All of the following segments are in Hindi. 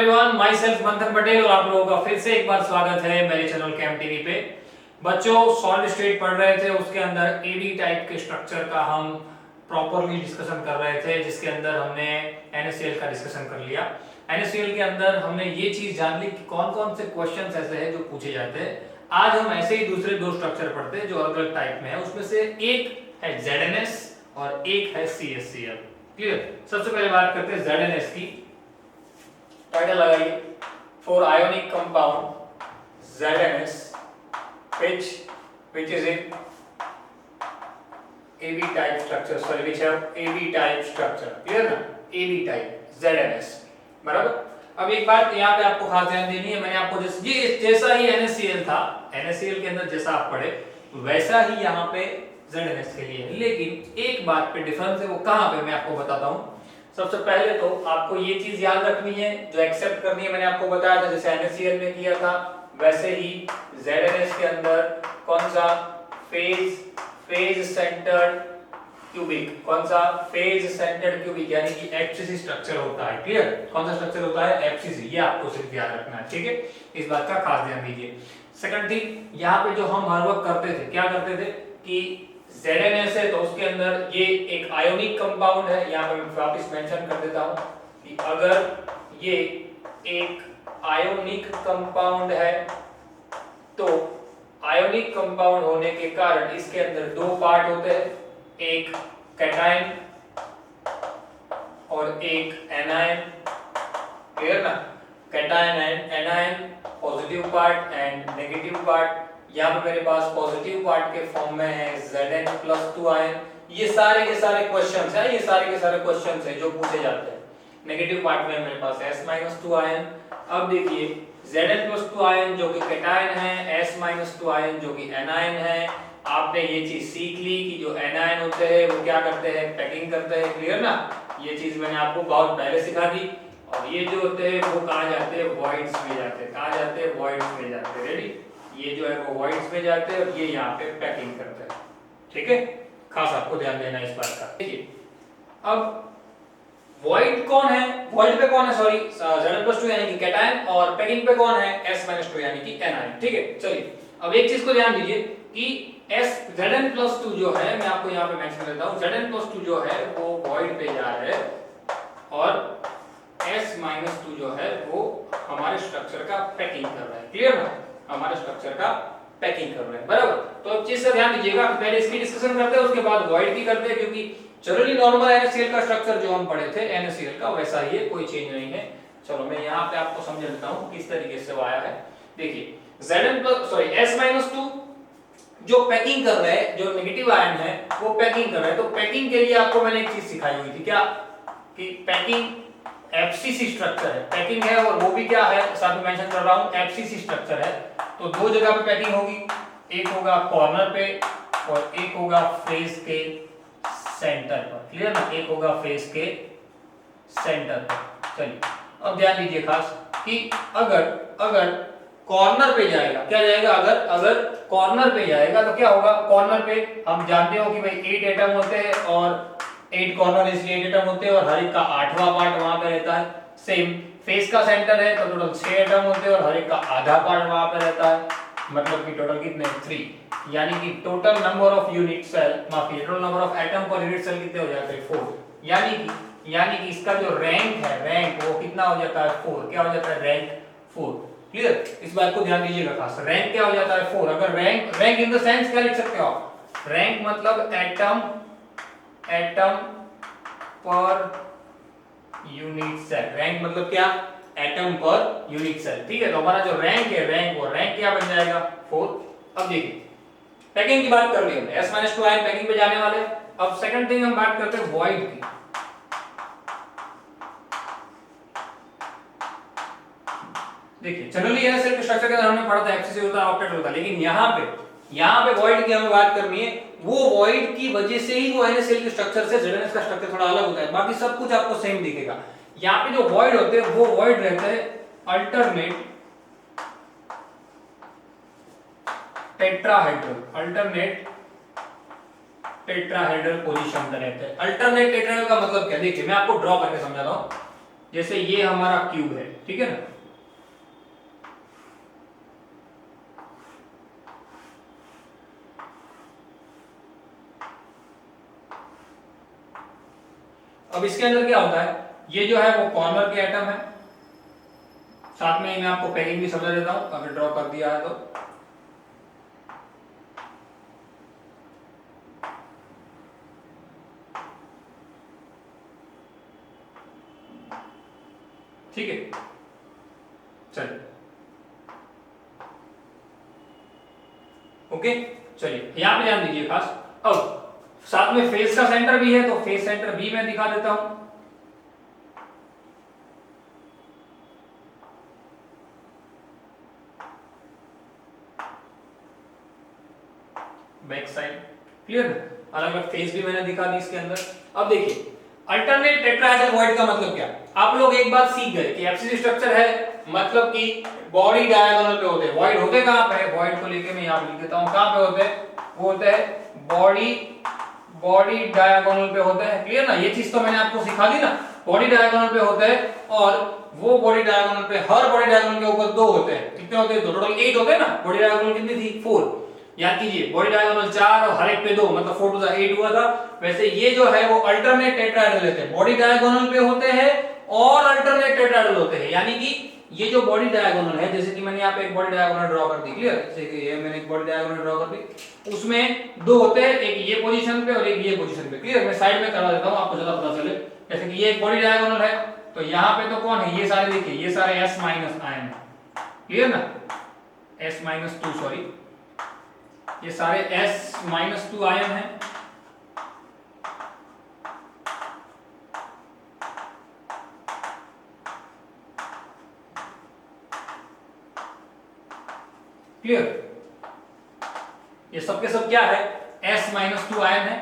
एवरीवन, माई सेल्फ मंथन पटेल और आप लोगों का फिर से एक बार स्वागत है मेरे चैनल कैम टीवी पे। बच्चों, सॉलिड स्टेट पढ़ रहे थे, उसके अंदर एडी टाइप के स्ट्रक्चर का हम प्रॉपरली डिस्कशन कर रहे थे, जिसके अंदर हमने NaCl का डिस्कशन कर लिया। NaCl के अंदर हमने ये चीज जान ली कि कौन कौन से क्वेश्चंस ऐसे हैं जो पूछे जाते हैं। आज हम ऐसे ही दूसरे दो स्ट्रक्चर पढ़ते हैं जो अलग अलग टाइप में है। उसमें से एक है ZnS और एक है CaCl। क्लियर? सबसे पहले बात करते हैं ZnS की। टाइटल लगाइए, for ionic compound ZnS which is in AB type structure, sorry, which have AB type structure, clear ना? AB type ZnS, बराबर। अब एक बात यहाँ पे आपको खास ध्यान देनी है, मैंने आपको जैसा ही NaCl था, NaCl के अंदर जैसा आप पढ़े वैसा ही यहाँ पे ZnS के लिए, लेकिन एक बात पे डिफरेंस है। वो कहाँ पे मैं आपको बताता हूँ। सबसे पहले तो आपको ये चीज याद रखनी है, जो एक्सेप्ट करनी है, मैंने आपको बताया था जैसे NaCl में किया था वैसे ही ZnS के अंदर कौन सा फेज सेंटर्ड क्यूबिक, कौन सा फेज सेंटर्ड क्यूबिक यानी कि FCC स्ट्रक्चर होता है। क्लियर? कौन सा स्ट्रक्चर होता है? FCC। ये आपको सिर्फ याद रखना है, ठीक है? इस बात का खास ध्यान दीजिए। सेकंड थिंग, यहाँ पे जो हम हर वक्त करते थे, क्या करते थे कि ZnS है तो उसके अंदर ये एक आयोनिक कंपाउंड है। यहाँ पे मैं वापस मेंशन कर देता हूँ कि अगर ये एक आयोनिक कंपाउंड है तो आयोनिक कंपाउंड होने के कारण इसके अंदर दो पार्ट होते हैं, एक कैटायन और एक एनायन। क्लियर ना? Cation and anion, positive part and negative part. यहाँ पे मेरे पास पॉजिटिव पार्ट के फॉर्म में है Zn+2 आयन। ये सारे के सारे क्वेश्चंस हैं, ये सारे के सारे क्वेश्चंस हैं जो पूछे जाते हैं। नेगेटिव पार्ट में मेरे पास S-2 आयन। अब देखिए Zn+2 आयन जो कि कैटायन है, S-2 आयन जो कि एनायन है। आपने ये चीज सीख ली कि जो एनायन होते हैं वो क्या करते हैं? पैकिंग करते हैं। क्लियर ना? ये चीज मैंने आपको बहुत पहले सिखा दी। और ये जो होते हैं वो कहाँ जाते हैं? वॉइड्स में जाते हैं। कहाँ जाते हैं? वॉइड्स में जाते हैं। रेडी? ये जो है वो वॉइड्स में जाते हैं और ये यहाँ पे पैकिंग करते हैं। ठीक है? खास आपको ध्यान देना है इस बात का। देखिए अब वॉइड कौन है? वॉइड पे कौन है? सॉरी, Zn+2 यानी कि कैटायन, और पैकिंग पे कौन है? S-2 यानी कि एनायन। ठीक है? चलिए अब एक चीज को ध्यान दीजिए कि Zn+2 जो है, मैं आपको यहाँ पे मेंशन कर देता हूँ, Zn+2 जो है वो वॉइड पे जा रहा है और S-2 जो है वो हमारे स्ट्रक्चर का पैकिंग कर रहा है। क्लियर ना? हमारे स्ट्रक्चर का पैकिंग कर रहे हैं, बराबर। तो अब चीज से ध्यान दीजिएगा, पहले इसकी डिस्कशन करते हैं उसके बाद वॉइड की करते हैं, क्योंकि जनरली नॉर्मल NaCl का स्ट्रक्चर जो हम पढ़े थे NaCl का वैसा ही है, कोई चेंज नहीं है। चलो मैं यहाँ पे आपको समझ देता हूँ किस तरीके से वो आया है। देखिए S-2 जो पैकिंग कर रहा है, जो नेगेटिव आयन है वो पैकिंग कर रहा है। तो पैकिंग के लिए आपको मैंने एक चीज सिखाई हुई थी, क्या? कि पैकिंग FCC स्ट्रक्चर है, पैकिंग है, और वो भी क्या है साथ में मेंशन कर रहा हूं, FCC स्ट्रक्चर है। तो दो जगह पे पैकिंग होगी, एक होगा कॉर्नर पे और एक होगा फेस के सेंटर पर। क्लियर ना? एक होगा फेस के सेंटर पर। चलिए अब ध्यान दीजिए खास कि अगर कॉर्नर पे जाएगा, क्या जाएगा? अगर कॉर्नर पे जाएगा तो क्या होगा? कॉर्नर पे हम जानते हो कि भाई 8 एटम होते हैं और 8 कॉर्नर इसलिए 8 एटम होते हैं और हर एक का 8वां पार्ट वहां पे रहता है। सेम फेस का सेंटर है तो टोटल 6 एटम होते हैं और हर एक का आधा पार्ट वहां पे रहता है। मतलब कि टोटल कितने? 3। यानी कि total number of unit cell, माफी, total number of atom per unit cell कितने हो जाते हैं? 4। यानी कि इसका जो रैंक है, रैंक वो कितना हो जाता है? 4। क्या हो जाता है? रैंक 4। क्लियर? इस बात को ध्यान दीजिएगा खास। रैंक क्या हो जाता है? 4। अगर रैंक इन द सेंस क्या लिख सकते हो आप? रैंक मतलब atom per unit cell. Rank मतलब क्या? Atom per unit cell. ठीक है? तो हमारा जो रैंक है, रैंक क्या बन जाएगा? 4। अब देखिए पैकिंग की बात कर रही है, S-2 आयन पैकिंग पे जाने वाले। अब सेकंड थिंग हम बात करते हैं वॉइड की। देखिए जनरली NaCl के स्ट्रक्चर के अंदर हमने पढ़ा था FCC होता है, ऑक्टेट होता है, लेकिन यहाँ पे वॉइड की हमें बात करनी है। वो वॉइड की वजह से ही वो NaCl के स्ट्रक्चर से ZnS का स्ट्रक्चर थोड़ा अलग होता है, बाकी सब कुछ आपको सेम दिखेगा। यहाँ पे जो वॉइड होते हैं वो वॉइड रहते हैं अल्टरनेट टेट्राहेड्रल पोजीशन पे रहते हैं। अल्टरनेट टेट्राहेड्रल का मतलब क्या? देखिए मैं आपको ड्रॉ करके समझाता हूँ। जैसे ये हमारा क्यूब है, ठीक है ना। अब इसके अंदर क्या होता है, ये जो है वो कॉर्नर के एटम है, साथ में मैं आपको पैकिंग भी समझा देता हूं अगर ड्रॉ कर दिया है तो। ठीक है, चलिए ओके, चलिए यहां पे ध्यान दीजिए खास। अब साथ में फेस का सेंटर भी है, तो फेस सेंटर भी मैं दिखा देता हूं। बैक साइड क्लियर, अलग अलग फेस भी मैंने दिखा दी इसके अंदर। अब देखिए अल्टरनेट टेट्राहेड्रल वॉइड का मतलब क्या, आप लोग एक बात सीख गए कि एफसीसी स्ट्रक्चर है मतलब कि बॉडी डायगोनल पे होते हैं। वॉइड होते कहां पे है, वॉइड को लेके मैं यहां लिख देता हूं, कहां पे होते हैं, वो होते हैं बॉडी डायगोनल पे होते हैं। क्लियर ना, ये चीज तो मैंने आपको सिखा दी ना, बॉडी डायगोनल पे होते हैं। और वो बॉडी डायगोनल पे, हर बॉडी डायगोनल के ऊपर दो होते हैं। कितने होते हैं, टोटल 8 होते हैं ना। बॉडी डायगोनल कितनी थी, 4। याद कीजिए बॉडी डायगोनल 4 और हर एक पे 2, मतलब 4 to 8 हुआ था। वैसे ये जो है वो अल्टरनेट टेट्राहेड्रल लेते हैं, बॉडी डायगोनल पे होते हैं और अल्टरनेट टेट्राहेड्रल होते हैं। यानी कि ये जो बॉडी डायगोनल है, जैसे कि मैंने यहाँ पे एक बॉडी डायगोनल ड्रॉ कर दी, क्लियर, जैसे कि ये मैंने एक बॉडी डायगोनल ड्रॉ कर दी, उसमें दो होते हैं, एक ये पोजीशन पे और एक ये पोजीशन पे। क्लियर, मैं साइड में करा देता हूँ आपको ज्यादा पता चले। जैसे कि ये एक बॉडी डायगोनल है, तो यहाँ पे तो कौन है, ये सारे देखिए, ये सारे S माइनस आयन है। क्लियर ना, S-2 सॉरी, ये सारे S-2 आयन है। क्लियर, ये सब के सब क्या है, S-2 आयन है।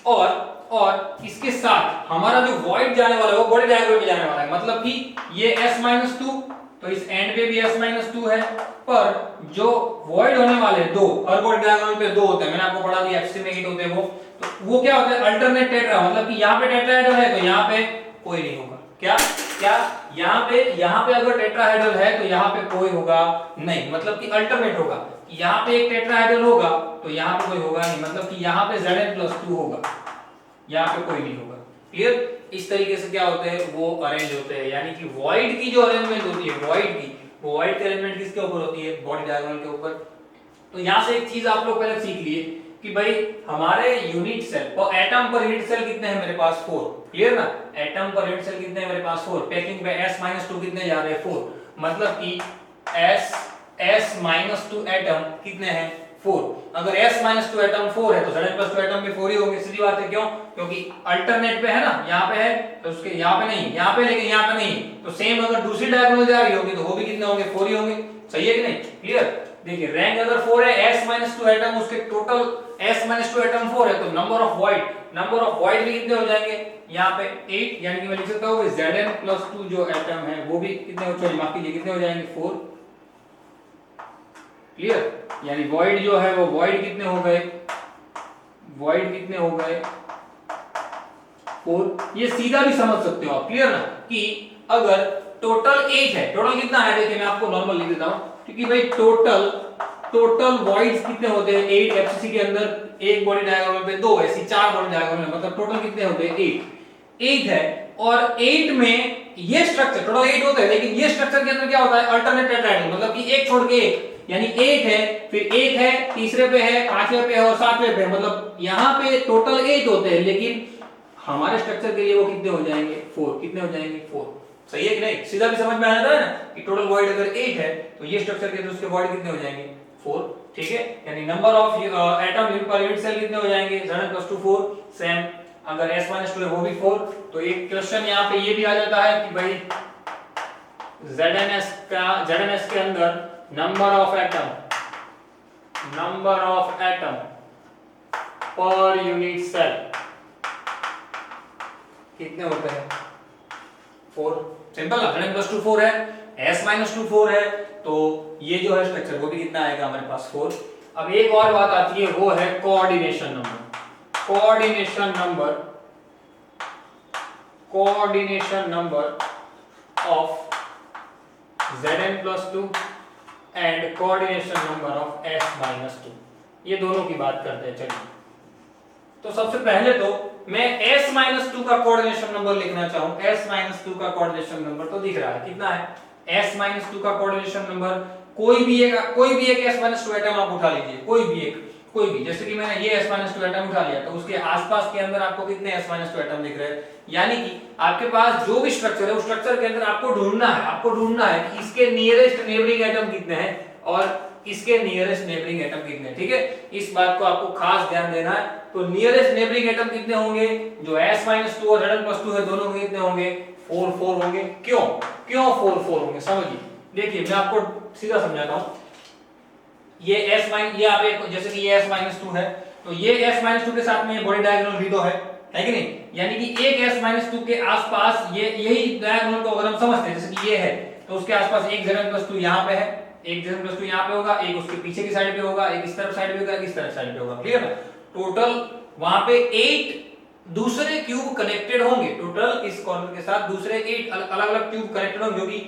और इसके साथ हमारा जो वॉइड जाने वाला है वो बॉडी डायगोनल में जाने वाला है, मतलब कि ये S-2, तो इस एंड पे भी S-2 है। पर जो वॉइड होने वाले दो, हर बॉडी डायगोनल पे दो होते हैं, मैंने आपको पढ़ा दिया एफसी में 8 होते हैं वो। तो वो क्या होता है, अल्टरनेट टेट्रा, मतलब कि यहाँ पे टेट्राहेड्रल है तो यहाँ पे कोई नहीं होगा। क्या क्या, यहाँ पे अगर टेट्राहेड्रल है तो यहाँ पे कोई होगा नहीं, मतलब कि अल्टरनेट होगा। यहाँ पे एक टेट्राहेड्रल होगा तो यहाँ पे कोई होगा नहीं, मतलब कि यहाँ पे Zn+2 होगा, यहाँ पे कोई नहीं होगा। क्लियर, इस तरीके से क्या होते हैं, वो अरेंज होते हैं। यानी कि वॉइड की जो अरेंजमेंट होती है, वॉइड की अरेंजमेंट किसके ऊपर होती है, बॉडी डायगोनल के ऊपर। तो यहाँ से एक चीज आप लोग पहले सीख लिए कि भाई हमारे यूनिट सेल और एटम पर यूनिट सेल कितने हैं मेरे पास, 4। क्लियर ना, एटम पर यूनिट सेल कितने हैं मेरे पास, 4। पैकिंग पे S-2 कितने जा रहे हैं, 4। मतलब कि S-2 एटम कितने हैं, 4। अगर S-2 एटम 4 है तो Zn+2 एटम भी 4 ही होंगे। सीधी बात है, क्यों, क्योंकि अल्टरनेट पे है ना, यहाँ पे है तो उसके यहाँ पे नहीं, यहाँ पे लेकिन यहाँ पे नहीं। तो सेम अगर दूसरी डायगोनल जा रही होगी तो वो भी कितने होंगे, 4 ही होंगे। सही है कि नहीं, क्लियर। देखिए रैंक अगर 4 है, S-2 एटम, उसके टोटल S-2 एटम 4 है, तो नंबर ऑफ वॉइड भी कितने हो जाएंगे, यहाँ पे 8। यानी कि मैं लिख सकता हूँ Zn+2 जो एटम है वो भी कितने हो जाएंगे, माफ कीजिए कितने हो जाएंगे, 4। क्लियर, यानी वॉइड जो है वो वॉइड कितने हो गए, 4। ये सीधा भी समझ सकते हो आप, क्लियर ना, कि अगर टोटल 8 है, टोटल कितना है, देखिए मैं आपको नॉर्मल लिख देता हूं, क्योंकि भाई टोटल वॉइड्स कितने होते हैं, 8 एफसीसी के अंदर, एक बॉडी डायगोनल पे 2, ऐसी 4 बॉडी डायगोनल, मतलब टोटल कितने होते हैं, 8 है। और 8 में ये स्ट्रक्चर टोटल 8 होते हैं, लेकिन ये स्ट्रक्चर के अंदर क्या होता है, अल्टरनेट टेट्राहेड्रल, मतलब कि एक छोड़ के एक, यानी 8 है, फिर 1 है, तीसरे पे है, पांचवें पे है और सातवें पे है, मतलब यहाँ पे टोटल 8 होते हैं, लेकिन हमारे स्ट्रक्चर के लिए वो कितने हो जाएंगे, 4। कितने हो जाएंगे, 4। सही है कि नहीं, सीधा भी समझ में आ जाता है ना कि टोटल वॉइड अगर 8 है तो ये स्ट्रक्चर के, तो उसके वॉइड कितने हो जाएंगे, 4। ठीक है, यानी number of atom per unit cell कितने हो जाएंगे, Zn+2 4। सेम अगर S-2 है वो भी 4। तो एक क्वेश्चन यहाँ पे ये भी आ जाता है कि भाई ZnS के अंदर number of atom per unit cell कितने होते हैं, 4। सिंपल है, Zn+2 4 है, S-2 4 है, तो ये जो है स्ट्रक्चर वो भी कितना आएगा हमारे पास, 4। अब एक और बात आती है, वो है coordination number of Zn+2 and coordination number of S-2। ये दोनों की बात करते हैं। चलिए, तो सबसे पहले तो मैं S-2 का कोऑर्डिनेशन नंबर लिखना चाहूं। S-2 का कोऑर्डिनेशन नंबर तो दिख रहा है, कितना है? S-2 का कोऑर्डिनेशन नंबर कोई भी एक S-2 एटम आप उठा लीजिए, कोई भी, जैसे कि मैंने ये S-2 एटम उठा लिया, तो उसके आसपास के अंदर आपको कितने S-2 एटम दिख रहे हैं? यानी कि आपके पास जो भी स्ट्रक्चर है, उस स्ट्रक्चर के अंदर आपको ढूंढना है कि इसके नियरेस्ट नेबरिंग एटम कितने हैं और इसके नियरेस्ट नेबरिंग एटम कितने हैं। ठीक है, इस बात को आपको खास ध्यान देना है। तो नियरेस्ट नेबरिंग एटम कितने होंगे? जो S-2 और Zn+2 है, दोनों के कितने होंगे? 4 होंगे। क्यों 4 होंगे? समझिए, देखिए मैं आपको सीधा समझाता हूं। ये ये आप एक, जैसे कि ये S-2 है, तो ये S-2 के साथ में ये बॉडी डायगोनल भी तो है कि नहीं? यानी कि एक S-2 के आसपास ये यही डायगोनल को अगर हम समझते हैं, जैसे कि ये है, तो उसके आसपास एक Zn+2 यहाँ पे है, एक Zn+2 यहाँ पे होगा, एक उसके पीछे की साइड पे होगा, एक इस तरफ साइड पे होगा, एक इस तरफ साइड पे होगा। क्लियर है? टोटल वहां पे 8 दूसरे क्यूब कनेक्टेड होंगे। टोटल इस कॉर्नर के साथ दूसरे 8 अलग-अलग क्यूब कनेक्टेड होंगे, जो कि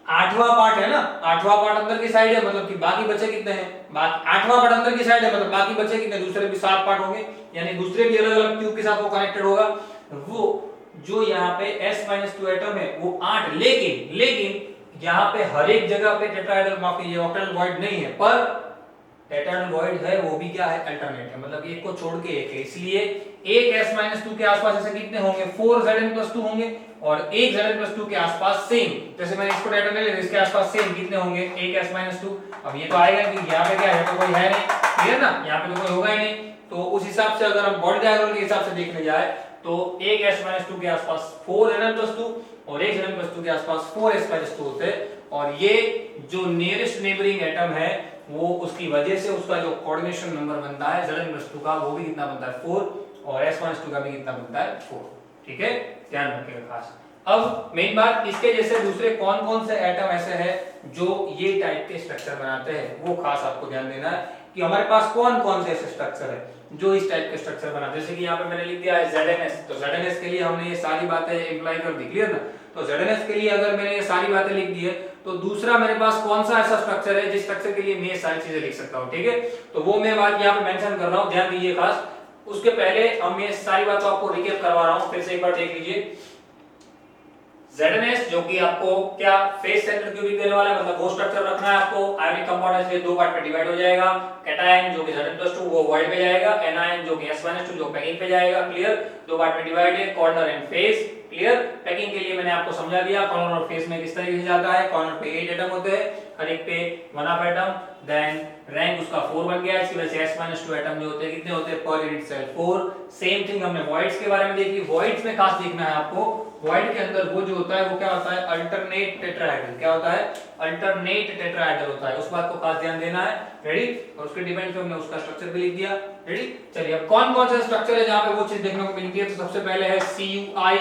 8वां पार्ट है ना, 8वां पार्ट अंदर की साइड है, मतलब कि बाकी बचे कितने हैं? बाकी 8वां पार्ट अंदर की साइड है, मतलब बाकी बचे कितने? दूसरे भी 7 पार्ट होंगे, यानी दूसरे भी अलग-अलग क्यूब के साथ वो कनेक्टेड होगा। वो जो यहाँ पे S-2 एटम है वो 8, लेकिन यहाँ पे हर एक जगह पे टेट्राहेड्रल, माफ कीजिए, ऑक्टाहेड्रल वॉइड नहीं है, पर टेट्राहेड्रल वॉइड है, वो भी क्या है? अल्टरनेट है, मतलब एक को छोड़ के एक है। इसलिए एक S-2 के आसपास ऐसे कितने होंगे? 4 Zn+2 होंगे, और एक Zn+2 के आसपास सेम, जैसे मैंने इसको डाटा ले लिया, इसके आसपास सेम कितने होंगे? एक S-2। अब ये तो आएगा कि यहाँ पे क्या है, तो कोई है नहीं, क्लियर ना? यहाँ पे तो कोई होगा ही नहीं। तो उस हिसाब से अगर हम बॉडी डायग्राम के हिसाब से देखने जाए, तो एक S-2 के आसपास 4 Zn+2 और एक Zn+2 के आसपास 4 S-2 होते हैं। और ये जो नियरेस्ट नेबरिंग एटम है, वो उसकी वजह से उसका जो कोऑर्डिनेशन नंबर बनता है Zn+2 का, वो भी कितना बनता है? 4, और S-2 का भी कितना बनता है? 4। ठीक है, ध्यान रखिएगा खास। अब मेन बात, इसके जैसे दूसरे कौन-कौन से एटम ऐसे हैं जो ये टाइप के स्ट्रक्चर बनाते हैं, वो खास आपको ध्यान देना है कि हमारे पास कौन-कौन से ऐसे स्ट्रक्चर है जो इस टाइप के स्ट्रक्चर बनाते हैं। जैसे कि यहाँ पे मैंने लिख दिया है ZnS, तो ZnS के लिए हमने ये सारी बातें इंप्लाई कर दी, क्लियर ना? तो ZnS के लिए अगर मैंने ये सारी बातें लिख दी है, तो दूसरा मेरे पास कौन सा ऐसा स्ट्रक्चर है जिस स्ट्रक्चर के लिए मैं ये सारी चीजें लिख सकता हूँ। ठीक है, तो वो मैं बात यहाँ पे मेंशन कर रहा हूँ, ध्यान दीजिए खास। उसके पहले हम ये सारी बातों आपको रिकैप करवा रहा हूँ, फिर से एक बार देख लीजिए। ZnS जो कि आपको क्या फेस सेंटर क्यूबिक देने वाला है, मतलब वो स्ट्रक्चर रखना है आपको। आयनिक कंपाउंड इसलिए 2 पार्ट में डिवाइड हो जाएगा। कैटायन जो कि Zn+2 वो वॉइड पे जाएगा, एनायन जो कि S-2 जो पैकिंग पे जाएगा। क्लियर, 2 पार्ट में डिवाइड है, corner and face. Clear, packing के लिए मैंने आपको समझा दिया कॉर्नर और फेस में किस तरीके से जाता है। कॉर्नर पे 8 एटम होते हैं, हर एक पे 1 ऑफ एटम, देन रैंक उसका 4 बन गया। इसकी वजह से S-2 एटम जो होते हैं कितने होते हैं per unit cell? 4। Same thing हमने वॉइड्स के बारे में देखी। वॉइड्स में खास देखना है आपको, वॉइड के अंदर वो जो होता है वो क्या होता है? Alternate tetrahedral. क्या होता है? अल्टरनेट टेट्राहेड्रल होता है, उस बात को खास ध्यान देना है। रेडी, और उसके डिपेंड पे हमने उसका स्ट्रक्चर भी लिख दिया। रेडी, चलिए अब कौन-कौन सा स्ट्रक्चर है जहां पे वो चीज देखने को मिलती है। तो सबसे पहले है CuI,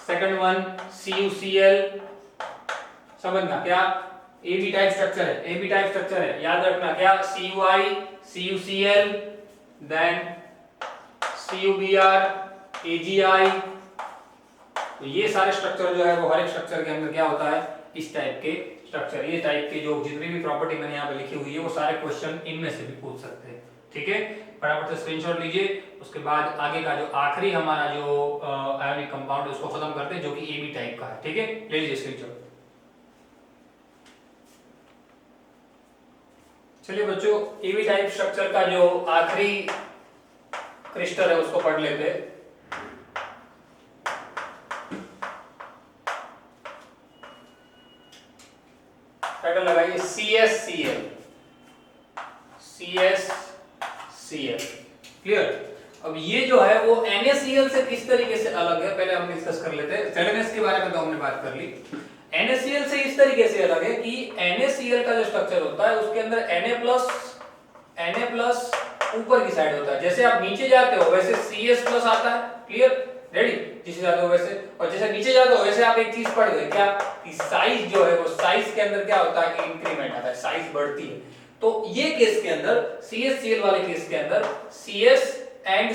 सेकंड वन CuCl। समझना क्या AB टाइप स्ट्रक्चर है, AB टाइप स्ट्रक्चर है, याद रखना क्या? CuI, CuCl, then CuBr, AgI। तो ये सारे स्ट्रक्चर जो है वो हर एक स्ट्रक्चर के अंदर क्या होता है? इस टाइप के स्ट्रक्चर, ये टाइप के जो जितनी भी प्रॉपर्टी मैंने यहाँ पे लिखी हुई है वो सारे क्वेश्चन इनमें से भी पूछ सकते हैं। ठीक है, फटाफट से स्क्रीनशॉट लीजिए। उसके बाद आगे का जो आखिरी हमारा जो आयोनिक कंपाउंड है उसको खत्म करते हैं, जो कि AB टाइप का है। ठीक है, ले लीजिए स्क्रीनशॉट। चलिए बच्चों, AB टाइप स्ट्रक्चर का जो आखिरी क्रिस्टल है उसको पढ़ लेते हैं। टाइटल लगाइए CsCl। CsCl, clear. अब ये जो है वो NaCl से किस तरीके से अलग है, पहले हम डिस्कस कर लेते हैं। ZnS के बारे में तो हमने बात कर ली। NaCl से इस तरीके से अलग है कि NaCl का जो स्ट्रक्चर होता है उसके अंदर Na+ ऊपर की साइड होता है। जैसे आप नीचे जाते हो वैसे CS+ आता है। क्लियर, रेडी, जैसे जाते हो वैसे, और जैसे नीचे जाते हो वैसे आप एक चीज पढ़ गए क्या कि साइज जो है वो साइज के अंदर क्या होता है? इंक्रीमेंट आता है, साइज बढ़ती है। तो ये केस के अंदर CsCl वाले केस के अंदर CS एंड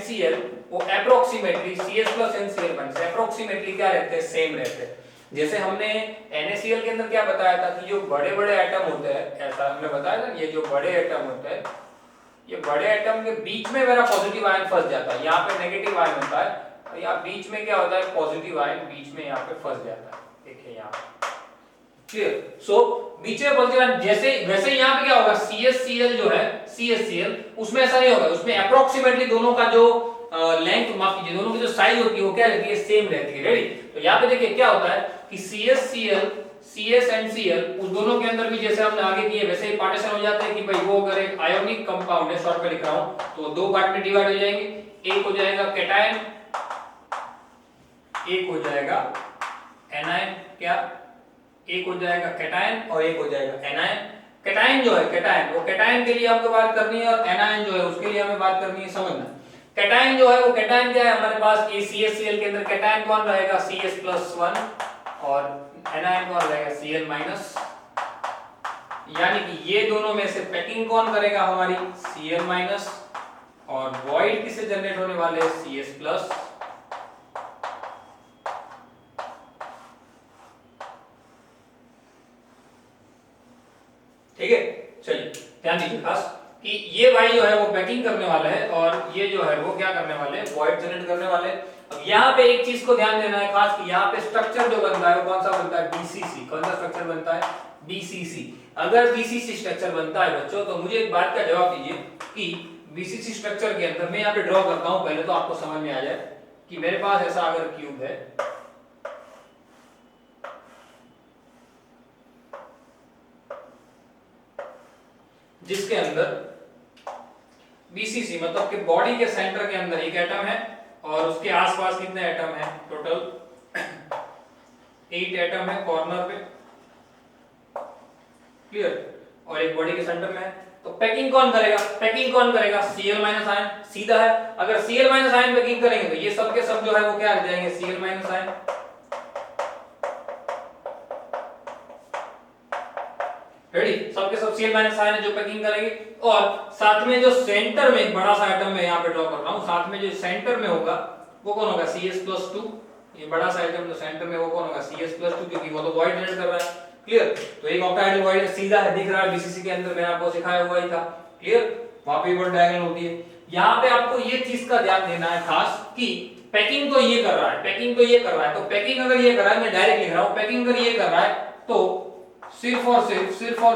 Cl वो अप्रोक्सीमेटली CS प्लस NCl बन से अप्रोक्सीमेटली क्या रहते हैं, सेम रहते हैं। जैसे हमने NaCl के अंदर क्या बताया था कि जो बड़े बड़े एटम होते हैं, ऐसा हमने बताया था, ये जो बड़े एटम होते हैं, ये बड़े एटम के बीच में मेरा पॉजिटिव आयन फंस जाता है, यहाँ पे नेगेटिव आयन होता है, और यहाँ बीच में क्या होता है, पॉजिटिव आयन बीच में यहाँ पे फंस जाता है, देखिए यहाँ क्लियर। सो बीच में पॉजिटिव आयन जैसे वैसे यहाँ पे क्या होगा, CSCl जो है, CSCl उसमें ऐसा नहीं होगा, उसमें अप्रोक्सीमेटली दोनों का जो लेंथ, माफ कीजिए, दोनों की जो साइज होती है वो क्या रहती है, सेम रहती है। रेडी, तो यहाँ पे देखिए क्या होता है कि CSCl CSNCl उस दोनों के अंदर भी जैसे हमने आगे किए वैसे ही पार्टीशन हो जाते हैं कि भाई वो अगर एक आयोनिक कंपाउंड है, शॉर्ट में लिख रहा हूं, तो दो पार्ट में डिवाइड हो जाएंगे, एक हो जाएगा कैटायन, एक हो जाएगा एनायन, क्या, एक हो जाएगा कैटायन और एक हो जाएगा एनायन। कैटायन जो है, कैटायन, वो कैटायन के लिए हमको बात करनी है, और एनायन जो है उसके लिए हमें बात करनी है, समझना। कैटायन जो है वो कैटायन क्या है हमारे पास, CSCl के अंदर कैटायन कौन रहेगा, CS+1, और एनायन कौन रहेगा, Cl-, यानी कि ये दोनों में से पैकिंग कौन करेगा हमारी, Cl-, और वॉइड किससे जनरेट होने वाले, CS+। ठीक है, चलिए ध्यान दीजिए खास कि ये वाई जो है वो पैकिंग करने वाला है, और ये जो है वो क्या करने वाले हैं, वॉइड जनरेट करने वाले हैं। अब यहाँ पे एक चीज को ध्यान देना है खास कि यहाँ पे स्ट्रक्चर जो बनता है वो कौन सा बनता है, BCC। कौन सा स्ट्रक्चर बनता है, BCC। अगर BCC स्ट्रक्चर बनता है बच्चों, तो मुझे एक बात का जवाब दीजिए कि BCC स्ट्रक्चर के अंदर, मैं यहाँ पे ड्रॉ करता हूँ पहले तो आपको समझ में आ जाए कि मेरे पास ऐसा अगर क्यूब है, जिसके अंदर BCC मतलब कि बॉडी के सेंटर के अंदर एक एटम है, और उसके आसपास कितने एटम हैं, टोटल 8 एटम है कॉर्नर पे, क्लियर, और एक बॉडी के सेंटर में है। तो पैकिंग कौन करेगा, पैकिंग कौन करेगा, Cl- आयन, सीधा है। अगर Cl- आयन पैकिंग करेंगे तो ये सब के सब जो है वो क्या आ जाएंगे, Cl- आयन। रेडी, सबके सब Cl- आयन है जो पैकिंग करेंगे, और साथ में जो सेंटर में एक बड़ा सा एटम मैं यहाँ पे ड्रॉ कर रहा हूँ, साथ में जो सेंटर में होगा वो कौन होगा, CS+2। ये बड़ा सा एटम जो सेंटर में वो कौन होगा, CS+2, क्योंकि वो तो वॉइड जनरेट कर रहा है, क्लियर। तो एक ऑक्टाहेड्रल वॉइड सीधा है, दिख रहा है BCC के अंदर, मैंने आपको सिखाया हुआ ही था, क्लियर। वहां पे बॉन्ड डायगोनल होती है। यहाँ पे आपको ये चीज का ध्यान देना है खास कि पैकिंग तो ये कर रहा है, पैकिंग तो ये कर रहा है, तो पैकिंग अगर ये कर रहा है, मैं डायरेक्ट लिख रहा हूँ, पैकिंग अगर ये कर रहा है तो सिर्फ और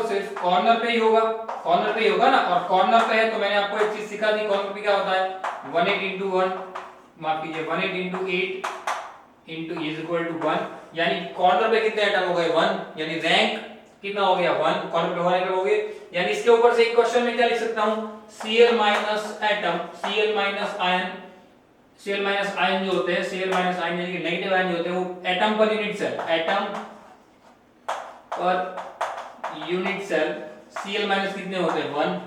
सिर्फ कॉर्नर पे ही होगा, कॉर्नर पे ही होगा ना। और कॉर्नर पे है तो मैंने आपको एक चीज सिखा दी, कॉर्नर पे क्या होता है, 18 × 1, माफ कीजिए 18 × 8 into is equal to 1, यानी कॉर्नर पे कितने एटम हो गए, 1, यानी रैंक कितना हो गया, 1, कॉर्नर पे 1 एटम हो गए। यानी इसके ऊपर से एक क्वेश्चन में क्या लिख सकता हूं, Cl- atom, Cl- ion, Cl- ion जो होते हैं, Cl- आयन यानी कि नेगेटिव आयन जो होते हैं वो atom per unit cell, atom per unit cell Cl- कितने होते हैं, 1,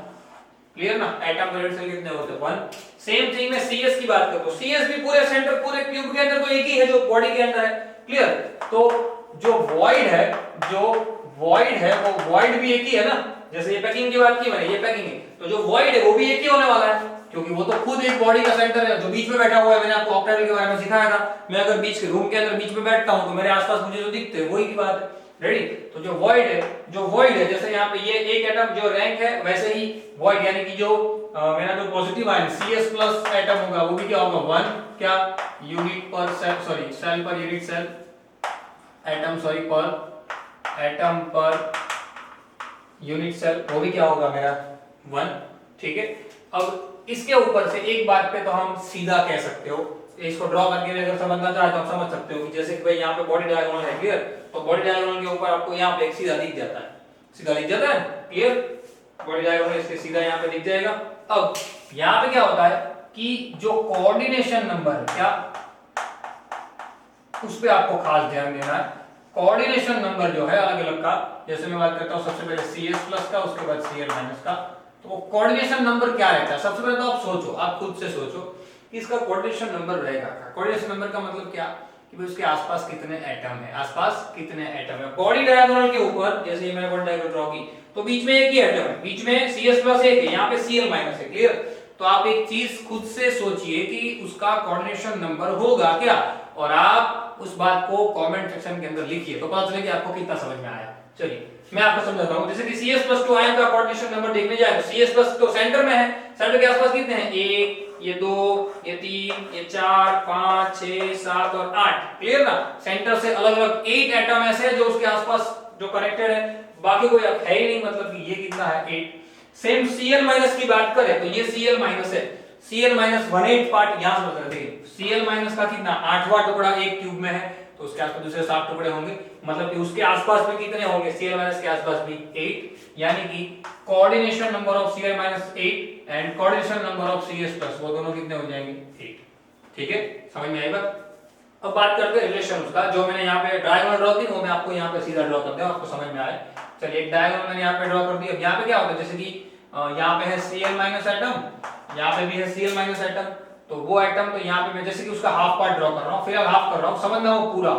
क्लियर ना, एटम पर यूनिट सेल कितने होते हैं, 1। सेम थिंग मैं CS की बात करता हूं, CS भी पूरे सेंटर, पूरे क्यूब के अंदर तो एक ही है जो बॉडी के अंदर है, क्लियर। तो जो वॉइड है, वो वॉइड भी एक ही है ना, जैसे ये पैकिंग की बात की मैंने, ये पैकिंग है, तो जो वॉइड है वो भी एक ही होने वाला है, क्योंकि वो तो खुद एक बॉडी का सेंटर है जो बीच में बैठा हुआ है। मैंने आपको ऑक्टाहेड्रल के बारे में सिखाया था, मैं अगर बीच के रूम के अंदर बीच में बैठता हूं तो मेरे आसपास मुझे जो दिखते हैं वही की बात है, रेडी। तो जो वॉइड है, जैसे यहाँ पे ये एक एटम जो रैंक है, वैसे ही वॉइड यानी कि जो मेरा जो पॉजिटिव आयन CS+ एटम होगा वो भी क्या होगा, 1, क्या, unit per cell, sorry cell per unit cell, atom sorry per atom per unit cell, वो भी क्या होगा मेरा, 1, ठीक है। अब इसके ऊपर से एक बात पे तो हम सीधा कह सकते हो, इसको ड्रॉ करके अगर समझना चाहे तो आप समझ सकते हो कि जैसे कि भाई यहाँ पे बॉडी डायगोनल है, क्लियर, तो बॉडी डायगोनल के ऊपर आपको यहाँ पे एक सीधा दिख जाता है, सीधा दिख जाता है, क्लियर, बॉडी डायगोनल इसके सीधा यहाँ पे दिख जाएगा। अब यहाँ पे क्या होता है कि जो कोऑर्डिनेशन नंबर है, क्या, उस पे आपको खास ध्यान देना है। कोऑर्डिनेशन नंबर जो है अलग अलग का, जैसे मैं बात करता हूँ सबसे पहले CS+ का, उसके बाद Cl- का, तो वो कोऑर्डिनेशन नंबर क्या रहता है, सबसे पहले तो आप सोचो, आप खुद से सोचो कि इसका कोऑर्डिनेशन नंबर रहेगा। कोऑर्डिनेशन नंबर का मतलब क्या कि भाई उसके आसपास कितने एटम है, आसपास कितने एटम है। बॉडी डायगोनल के ऊपर जैसे मैंने बॉडी डायगोनल ड्रॉ की तो बीच में एक ही एटम है, बीच में CS+ एक है, यहाँ पे Cl- है, क्लियर। तो आप एक चीज खुद से सोचिए कि उसका कोऑर्डिनेशन नंबर होगा क्या, और आप उस बात को कमेंट सेक्शन के अंदर लिखिए तो पता चले कि आपको कितना समझ में आया। चलिए मैं आपको समझाता हूं। जैसे कि CS+2 आयन का कोऑर्डिनेशन नंबर देखने जाए तो CS+ तो सेंटर में है, सेंटर के आसपास कितने हैं, 1, ये 2, ये 3, ये 4, 5, 6, 7 और 8। क्लियर ना। सेंटर से अलग अलग 8 एटम ऐसे हैं जो उसके आसपास जो कनेक्टेड है, बाकी कोई अब है ही नहीं, मतलब कि ये कितना है 8। सेम Cl- की बात करें तो ये Cl- है, Cl-18 पार्ट यहां से बता देखिए, Cl- का कितना 8वां टुकड़ा एक क्यूब में है, तो उसके आसपास दूसरे 7 टुकड़े होंगे, मतलब कि उसके आसपास भी कितने होंगे, Cl- के आसपास भी 8, यानी कि coordination number of Cl-8 and coordination number of CS+, वो दोनों कितने हो जाएंगे 8। ठीक है, समझ में आई बात। अब बात करते हैं रिलेशन उसका, जो मैंने यहाँ पे डायगोनल ड्रॉ की वो मैं आपको यहाँ पे सीधा ड्रॉ कर दूं, आपको समझ में आए। चलिए एक डायगोनल मैंने यहाँ पे ड्रॉ कर दी। अब यहाँ पे क्या होता है, जैसे कि यहाँ पे है Cl- एटम, यहाँ पे भी है Cl- एटम, तो वो एटम तो यहाँ पे मैं जैसे कि उसका हाफ पार्ट ड्रॉ कर रहा हूँ, फिर हाफ कर रहा हूँ, समझना वो पूरा,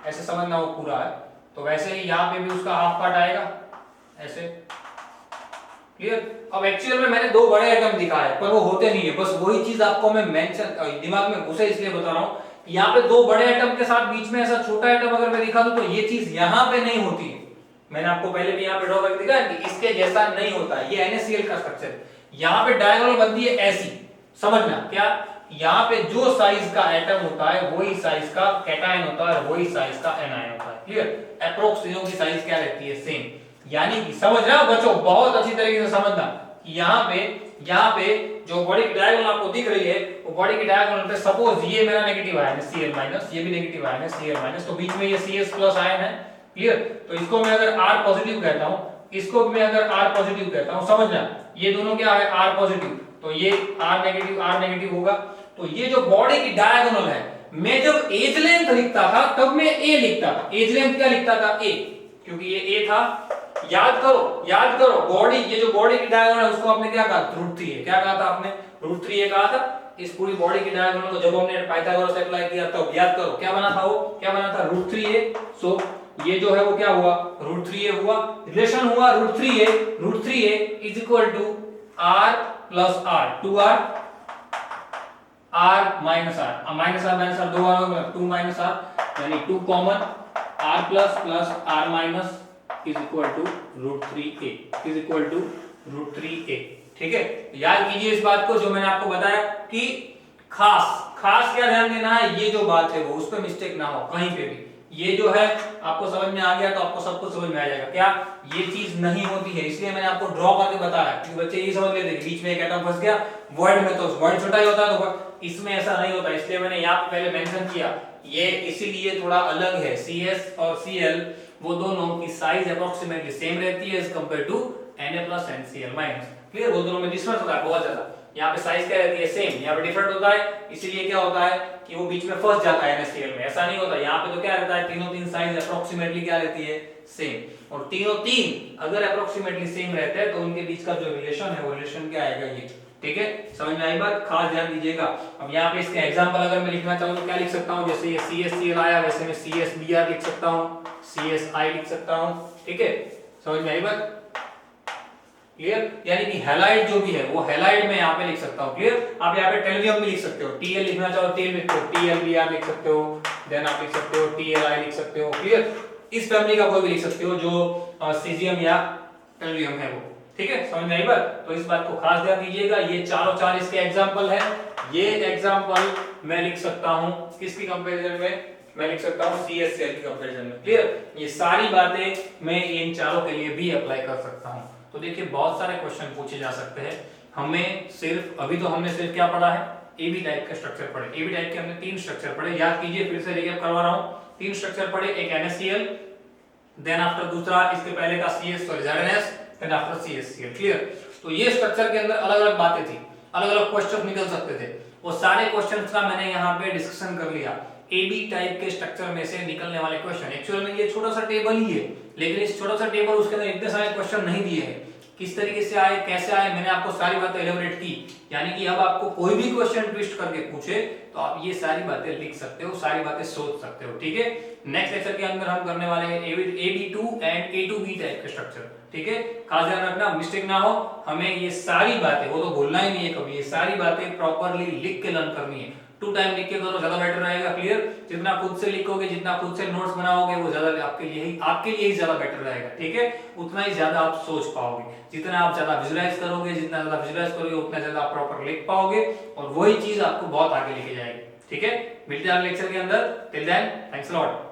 ऐसे समझना वो पूरा है, तो वैसे ही यहाँ पे भी उसका हाफ पार्ट आएगा ऐसे। क्लियर। अब एक्चुअल में मैंने दो बड़े एटम दिखाए पर वो होते नहीं है, बस वही चीज आपको मैं मेंशन दिमाग में घुसे इसलिए बता रहा हूँ। यहाँ पे दो बड़े एटम के साथ बीच में ऐसा छोटा एटम अगर मैं दिखा दूं तो ये चीज यहाँ पे नहीं होती है। मैंने आपको पहले भी यहाँ पे ड्रॉ करके दिखाया कि इसके जैसा नहीं होता है, ये NaCl का स्ट्रक्चर। यहाँ पे डायगोनल बनती है ऐसी, समझना क्या, यहाँ पे जो साइज का एटम होता है वही साइज का कैटायन होता है, वही साइज का एनायन होता है। क्लियर। अप्रोक्स तीनों की साइज क्या रहती है, सेम। यानी कि समझ रहे हो बच्चों, बहुत अच्छी तरीके से समझना, यहाँ पे जो बॉडी की डायगोनल आपको दिख रही है, वो बॉडी की डायगोनल पे सपोज ये मेरा नेगेटिव आयन है Cl-, ये भी नेगेटिव आयन है Cl-, तो बीच में ये CS+ आयन है। क्लियर। तो इसको मैं अगर R पॉजिटिव कहता हूं, इसको भी मैं अगर R पॉजिटिव कहता हूं, समझना ये दोनों क्या है R पॉजिटिव, तो ये R नेगेटिव होगा। तो ये जो बॉडी की डायगोनल है, मैं जब एज लेंथ लिखता था तब मैं A लिखता था, एज लेंथ क्या लिखता था A, क्योंकि ये A था। याद करो बॉडी, ये जो बॉडी की डायगोनल है उसको आपने क्या कहा, √3 है। क्या कहा था आपने, √3 कहा था। इस पूरी बॉडी की डायगोनल को जब हमने पाइथागोरस अप्लाई किया तब याद करो क्या बना था, वो क्या बना था √3। सो ये जो है वो क्या हुआ, √3 हुआ। रिलेशन हुआ √3 is equal to R plus R, 2R R minus R, minus R दो बार होगा, 2 माइनस R यानी 2 common, R plus R minus is equal to √3a, is equal to √3a। ठीक है, याद कीजिए इस बात को जो मैंने आपको बताया कि खास क्या ध्यान देना है, ये जो बात है वो उस पर मिस्टेक ना हो कहीं पे भी। ये जो है आपको समझ में आ गया तो आपको सब कुछ समझ में आ जाएगा। क्या ये चीज नहीं होती है, इसलिए मैंने आपको ड्रॉ करके बताया कि बच्चे ये समझ लेते हैं बीच में एक एटम फंस गया वॉइड में, तो वॉइड छोटा ही होता है, तो इसमें ऐसा नहीं होता, इसलिए मैंने यहाँ पहले मेंशन किया। ये इसीलिए थोड़ा अलग है, CS और Cl वो दोनों की साइज अप्रोक्सीमेटली सेम रहती है as compare to Na+ and Cl-। Clear. वो दोनों में डिफरेंस होता है बहुत ज्यादा, यहाँ पे साइज क्या रहती है सेम, यहाँ पे डिफरेंट होता है, इसीलिए क्या होता है कि वो बीच में फंस जाता है NaCl में, ऐसा नहीं होता। यहाँ पे तो क्या रहता है, तीनों तीन साइज अप्रोक्सीमेटली क्या रहती है सेम, और तीनों तीन अगर अप्रोक्सीमेटली सेम रहते हैं तो उनके बीच का जो रिलेशन है वो रिलेशन क्या आएगा ये। ठीक है, समझ में आई बात, खास ध्यान दीजिएगा। अब यहाँ पे इसके एग्जांपल अगर मैं लिखना चाहूँ तो क्या लिख सकता हूँ, जैसे ये CsCl आया वैसे मैं CsBr लिख सकता हूँ, CsI लिख सकता हूँ। ठीक है, समझ में आई बात, क्लियर। यानी कि हैलाइड जो भी है वो हैलाइड में यहाँ पे लिख सकता हूँ। क्लियर। आप यहाँ पे टेल्वियम भी लिख सकते हो, Tl लिखना चाहो Tl लिख सकते हो, TlBr लिख सकते हो, देन आप लिख सकते हो Tli लिख सकते हो। क्लियर। इस फैमिली का कोई भी लिख सकते हो जो सीजियम या टेल्वियम है वो। ठीक है, समझ में आई बात। तो इस बात को खास ध्यान दीजिएगा, ये चारों चार इसके एग्जांपल है। ये एग्जांपल मैं लिख सकता हूं किसकी कंपैरिजन में, मैं लिख सकता हूं CsCl की कंपैरिजन में। क्लियर। ये सारी बातें मैं इन चारों के लिए भी अप्लाई कर सकता हूं। तो देखिए बहुत सारे क्वेश्चन पूछे जा सकते हैं। हमें सिर्फ अभी तो हमने सिर्फ क्या पढ़ा है, AB टाइप का स्ट्रक्चर पढ़े। AB टाइप के हमने 3 स्ट्रक्चर पढ़े, याद कीजिए, फिर से रिकैप करवा रहा हूं। 3 स्ट्रक्चर पढ़े, एक NaCl, देन आफ्टर दूसरा इसके पहले का ZnS, then after CsCl। Clear. तो ये स्ट्रक्चर के अंदर अलग अलग बातें थी, अलग अलग क्वेश्चन निकल सकते थे, वो सारे क्वेश्चंस का मैंने यहाँ पे डिस्कशन कर लिया। AB टाइप के स्ट्रक्चर में से निकलने वाले क्वेश्चन, एक्चुअल में ये छोटा सा टेबल ही है, लेकिन इस छोटा सा टेबल उसके अंदर इतने सारे क्वेश्चन नहीं दिए हैं। किस तरीके से आए, कैसे आए, मैंने आपको सारी बातें एलेबोरेट की। यानी कि अब आपको कोई भी क्वेश्चन ट्विस्ट करके पूछे तो आप ये सारी बातें लिख सकते हो, सारी बातें सोच सकते हो, ठीक है। नेक्स्ट लेक्चर के अंदर हम करने वाले हैं AB2 एंड A2B टाइप के स्ट्रक्चर, ठीक है। खास ध्यान रखना, मिस्टेक ना हो, हमें ये सारी बातें, वो तो भूलना ही नहीं है कभी, ये सारी बातें प्रॉपरली लिख के लर्न करनी है। 2 टाइम लिख के करो, ज्यादा बेटर रहेगा। क्लियर? जितना खुद से लिखोगे, जितना खुद से नोट्स बनाओगे, वो ज्यादा आपके लिए ही ज्यादा बेटर रहेगा, ठीक है। उतना ही ज्यादा आप सोच पाओगे, जितना आप ज्यादा विजुलाइज करोगे, जितना ज्यादा विजुलाइज करोगे उतना ज्यादा आप प्रॉपर लिख पाओगे, और वही चीज आपको बहुत आगे लेके जाएगी, ठीक है। मिलते हैं अगले लेक्चर के अंदर। Till then, thanks a lot.